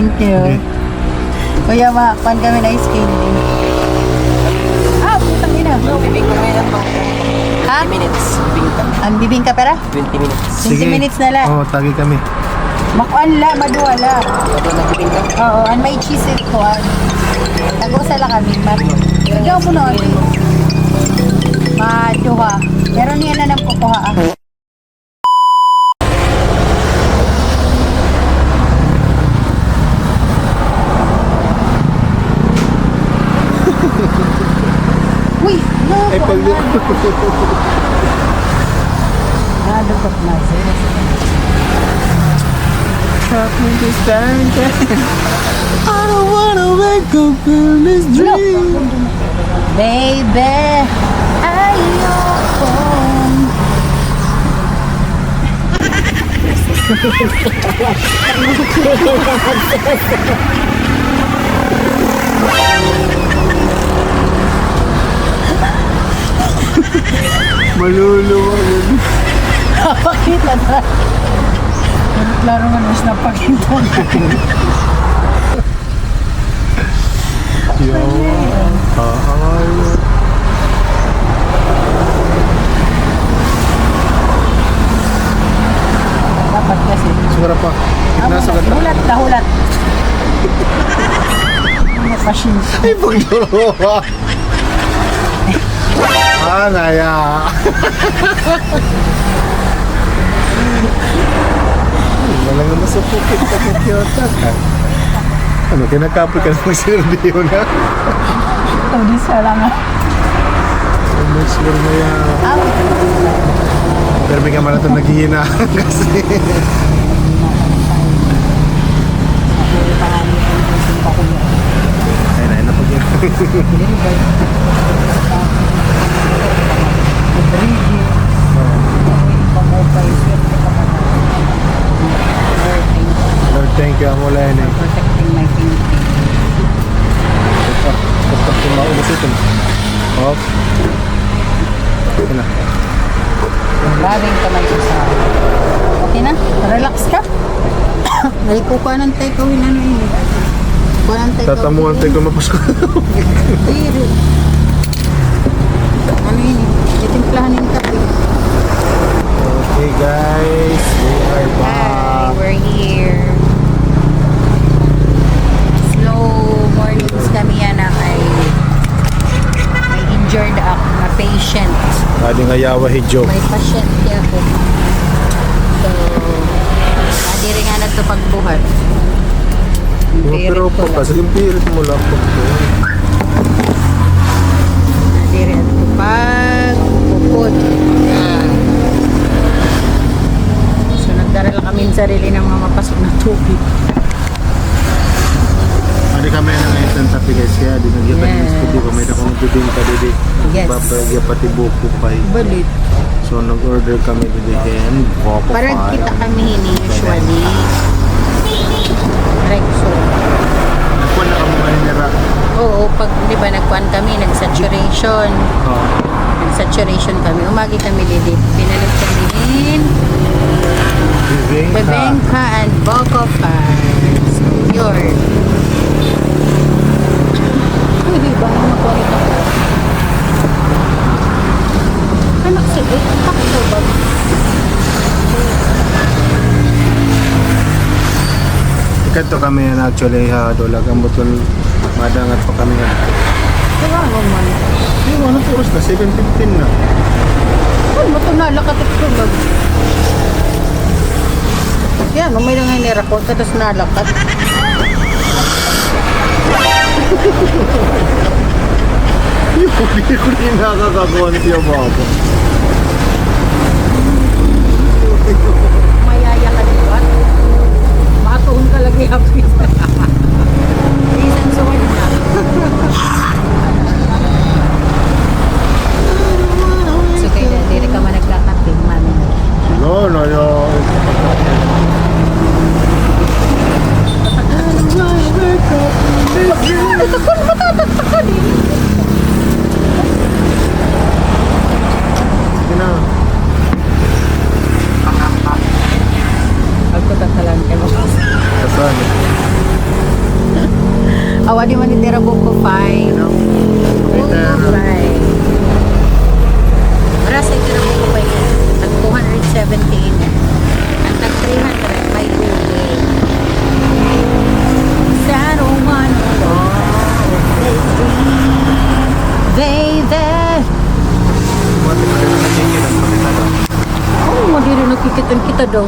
Thank you. Okay. Kuya, pan kami na ice candy. Ah, putang ina. Bibing ko ngayon ito. Ha? 20 minutes. Bibing ka. Ang bibing ka pera? 20 minutes. 20 minutes na lang. Oo, tagi kami. Makuan la, maduwala. Ito na bibing ka. Oo, and may cheese it ko. Tagusa lang kami. Ikaw mo na. Maduha. Pero niya na nang kukuha. Uy, no. Ay, pag... Nadukot na. I don't wanna wake up in this dream. Baby, ayoko. Maluluwa yun. Napakita na. Klaro nga mas napakita na. Yo. Dapat kasi. Siguro pa. Nasa gata. Hulat na hulat. Machine. Ay, pagduluwa. Naya. Walang naman sa pukit sa kukyota ka. Ano, kinakapit ka naman sinurdiyo na? Ito, di sa lang. Ano, siguro na yan. Pero may kamala ito naghihina kasi. Ayun na pag yun. Lord, thank you. Ang wala yan eh. Protecting my pinky. Basta kung maubos ito. Hop. Okay na. Maraming kamay sa okay na? Relax ka? Ay, kukuha ng takeaway na yun. Kukuha ng takeaway. Tatamuhan tayo kung mapasko. Zero. Ano yun? Itimplahan yung kape. Okay guys, we are Hi, back. we're here. Slow mornings kami yan na may injured ako na patient. Adi nga yawa hidyo. May patient niya ako. So, adi rin nga na ito pagbuhat. Pero pa kasi yung pirit mo lang po. Adi rin ito pagpupod. So, nagdara lang kami yung sarili ng mga mapasok na tubig. Adi kami na ngayon sa tabi guys kaya di nagya pa yung studio kami na kung bibing ka didi. Yes. Babagya pati buko pa. Balit. So nag-order kami didi and buko pa. Parang kita kami hini usually. Like so. Nagkuhan na kami ngayon nira. Oo, pag di ba nagkuhan kami, nag-saturation. Oh. Nag-saturation kami. Umagi kami dito. Pinalit kami in Bibing ka. Bebengka and Boko Fans. Yun. Uy, di ba? Makulit ako. Anak sige. Takto ba? Ikanto kami yan actually ha. Dolag ang butol. Madangat pa kami nga. Kaya ano man. Yung ano oras na? 7:15 na. Ay, mo ito nalakat ito ba? Yan, umay lang ngayon nira ko. Tapos nalakat. Hindi ko rin nakakakuhan siya baba. Mayaya ka dito at matuon ka lagi hapit. Isang suwan na. So kaya dili ka man nagkakaping mami. No, no, no. Sige na. Agkutan ka lang kayo. Kasan? Kita daw.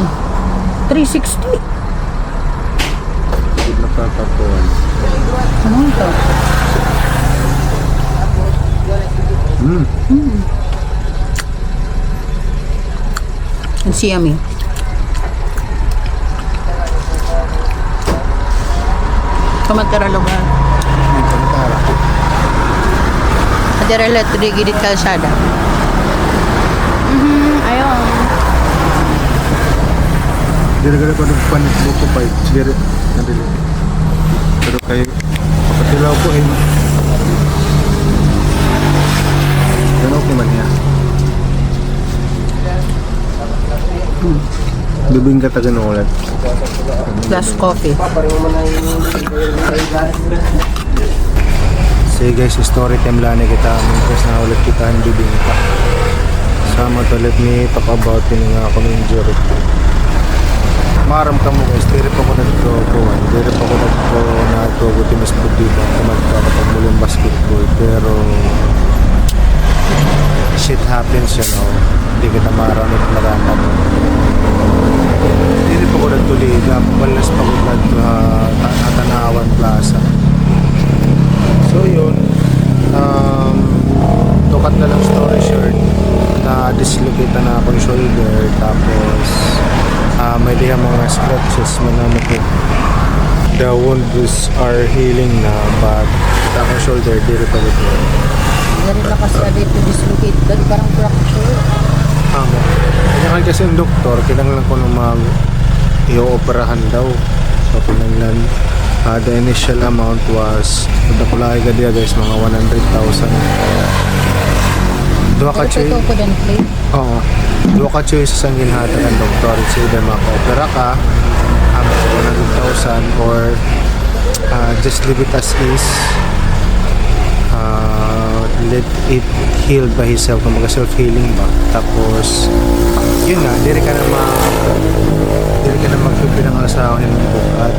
360. Hindi nakakapuan. Ano ito? Ang siyami. Kamatara lugar. Hindi ka matara. Adirela Trigidit Kalsada. Ayun. Diri-diri ko nagpanit mo ko pa. Diri. Nadili. Pero kayo, kapatilaw ko eh. Ganun ko man niya. Bibing ka taga ulit. Plus coffee. Sige guys, story time lang na kita. Mintas na ulit kita ang bibing ka. Sama to, let me talk about yun nga ako ng injury. Maram ka mo guys, diri pa ko nagtutuan. Diri pa ko nagtutuan timis butiba. Kumagkakapag muling basketball. Pero shit happens, you know. Hindi kita maramit maganda mo. Diri pa ko nagtuliga. Balas pa ko Tanawan Plaza. So yun, tukat na lang story short, na dislocate na akong shoulder, tapos may diha mga scratches manamit ko. The wounds are healing na, but akong shoulder dito pa dito. Dari lakas ka dito dislocate. Dari parang fracture. Kanya kasi yung doktor, kinanglan ko na i-operahan daw. So kinanglan, the initial amount was, pagdakulay ka diya guys, mga 100,000. Dua ka choy. Ito ko din plate. Oo. Dua ka choy sa sang ginhatag ang doktor. It's either maka-opera ka, 100,000, or just leave it as is. Let it heal by itself, kung mga self-healing ba. Tapos, yun nga, diri ka na magpipinang asawa ng bukat.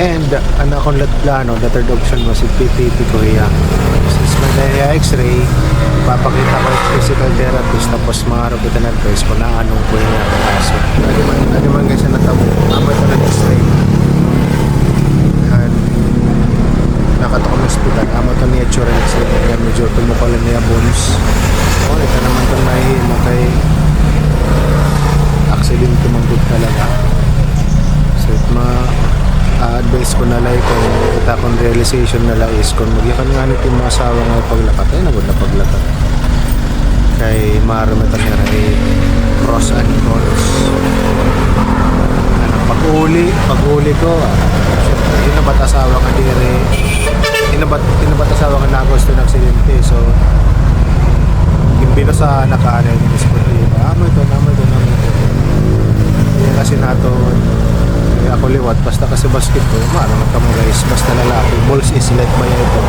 And, ano akong plano, the third option was si PPP Korea. Since may dahil x-ray, papakita ko yung physical therapist, tapos mga rubitan advice ko na anong Korea ang kaso. Ano man guys na natabo, amoy ko na x-ray. And, nakato ko ng hospital, amoy ko niya tsura ng x-ray. Kaya medyo tumukol niya bones. O, ito naman itong nahihimo kay accident tumanggod talaga. So, advice ko na lang kung kita kong realization na lang is kung magyakan nga nito yung mga asawa nga paglakat ay nagod na paglakat kay maramatan nga rin pros and cons. Pag-uli ko inabat asawa nga dire inabat asawa nga nagusto ng aksidente, so gimbino sa nakaano yung sportiva amo ito hindi kasi nato ako liwat, basta kasi basketball, maraming ka mo guys, basta lalaki, balls is let by ito.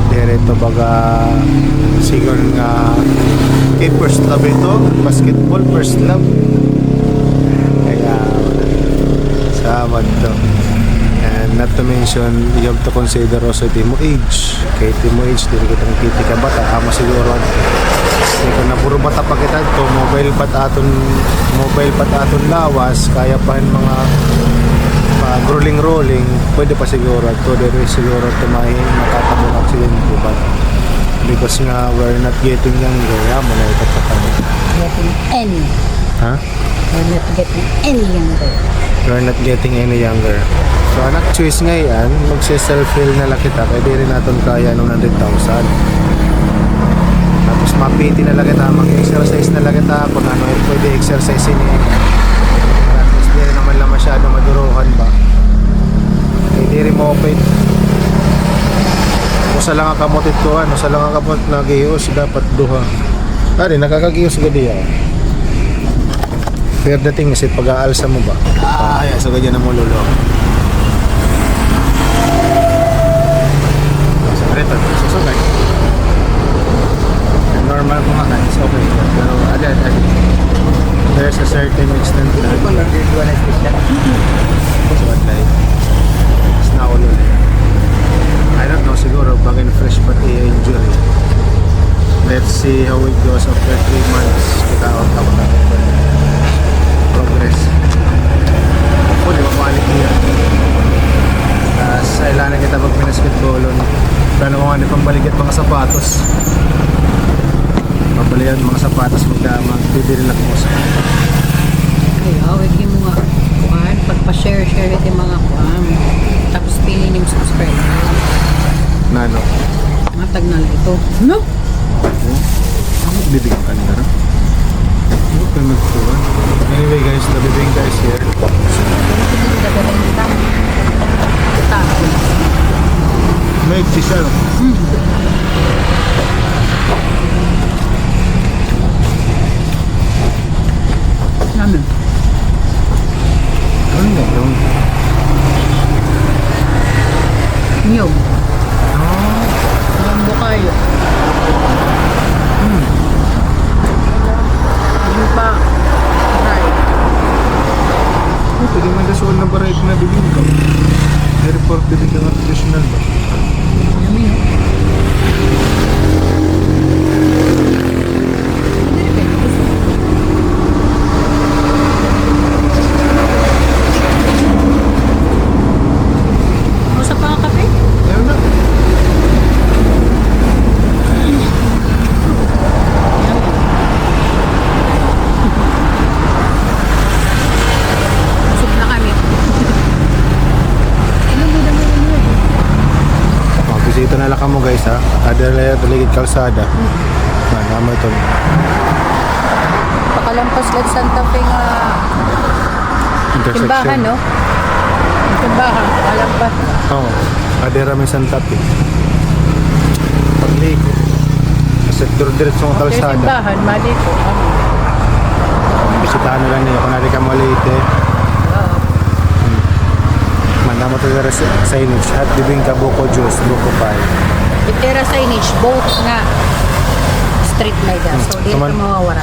Direto baga, siguro nga, kay first love ito, basketball, first love. Kaya, samad to. And not to mention, you have to consider also timo age. Kay timo age, dili kita nakiti ka bata, ama siguro, kung na puro bata pa kita to, mobile pat aton lawas, kaya pa yung mga rolling pwede pa siguro at to there is siguro tumahin matatabong aksidente, but because nga we're not getting younger, muna ito pa kami. Getting any. Ha? We're not getting any younger. We're not getting any younger. So anak choice ngayon, magse-self-heal na lang kita, kaya di rin natin kaya nung 100,000. Tapos mapiti na lang kita, mag-exercise na lang kita kung ano yung pwede exercise ini. At least di rin naman lang masyado maduruhan ba. Hindi rin mo open. Kung sa lang ang kamotit ko, sa lang ang kamotit na gihos, dapat duha. Ari, nakakagihos ka diya. Pero dating kasi pag-aalsa mo ba? Ay, so ganyan na mo lolo. So, ito, susugay. Normal po nga is okay. Pero agad, there's a certain extent na it's na ulo na yan. I don't know, siguro bagay na fresh pati injury. Let's see how it goes after 3 months. Kita out ako natin. yan, mga sapatos magbibili lang mo sa Ay, awag mo nga. Kuan, pagpa-share ito yung mga kuan. Tapos pili yung subscriber. nano. Matag na lang ito. No? Bibigyan ka nila rin. Ano pa magkuhan? Anyway guys, nabibigyan guys here. May official. Namin. Ano nga yung? Niyog. Lambo kayo. Hindi pa. Right. Oh, pwede man dasuon na baray na bibigyan ka. Airport bibigyan ka traditional ba? Yummy, no? Hindi rin kayo. Gusto pa ang kape? Ayun na. Busog na kami. Oh, bisita na lang ka mo guys ha. Adelaide Taligid Kalsada. Naman ito. Pakalampas lang Santa Fe nga Intersection. timbahan, no? Timbahan, pakalampas. Oo. Adera may Santa Fe. Pagligo. Sektor diretso ng Okay, kalsada. timbahan, mali ko. Bisitahan nila niyo. Kung nari ka malite. Mandamo to dira sa signage at bibingka buko juice, buko pie. Itera signage, both nga street light. So, di ka Tuman- mawawara.